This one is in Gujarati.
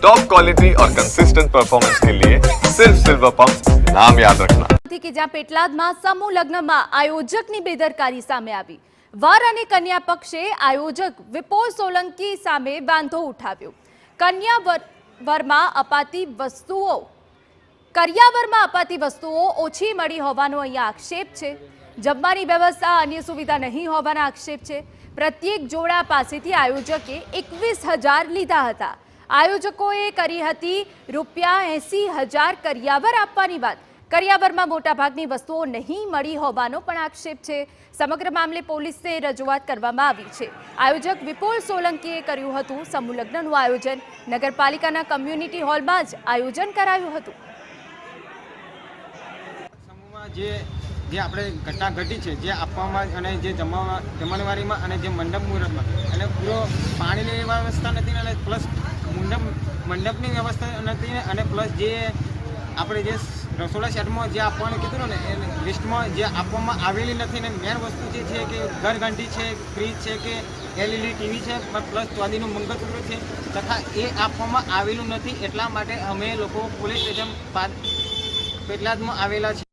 टॉप क्वालिटी और कंसिस्टेंट परफॉर्मेंस के लिए सिर्फ सिल्वर पंप नाम याद रखना। કે જ્યાં પેટલાદમાં સમૂહ લગ્નમાં આયોજકની બેદરકારી સામે આવી। વર અને કન્યા પક્ષે આયોજક વિપુલ સોલંકી સામે વાંધો ઉઠાવ્યો। કરિયાવરમાં અપાતી વસ્તુઓ ઓછી મળી હોવાનો અહીંયા આક્ષેપ છે। જમવાની વ્યવસ્થા અન્ય સુવિધા નહીં હોવાના આક્ષેપ છે। પ્રત્યેક જોડા પાસેથી આયોજકે 21,000 લીધા હતા। આયોજકોએ કરી હતી ₹80,000 કરિયાવર આપવાની વાત। કરિયાવરમાં મોટાભાગની વસ્તુઓ નહીં મળી હોવાનો પણ આક્ષેપ છે। સમગ્ર મામલે પોલીસને રજૂઆત કરવામાં આવી છે। આયોજક વિપુલ સોલંકીએ કર્યું હતું સમૂહ લગ્નનું આયોજન। નગરપાલિકાના કમ્યુનિટી હોલમાં જ આયોજન કરાયું હતું। સમૂહમાં જે આપણે ઘટનાઘટી છે જે આપવામાં અને જે જમણવારીમાં અને જે મંડપ મુહૂર્તમાં અને પૂરો પાણીની વ્યવસ્થા નથી અને પ્લસ મંડપની વ્યવસ્થા નથી અને પ્લસ જે આપણે જે રસોડા સેટમાં જે આપવાનું કીધું ને એ લિસ્ટમાં જે આપવામાં આવેલી નથી ને મેન વસ્તુ જે છે કે ઘરઘંટી છે, ફ્રીજ છે કે LED ટીવી છે પ્લસ ચાંદીનું મંગળસૂત્ર છે તથા એ આપવામાં આવેલું નથી। એટલા માટે અમે લોકો પોલીસ સ્ટેશન પેટલાદમાં આવેલા છીએ।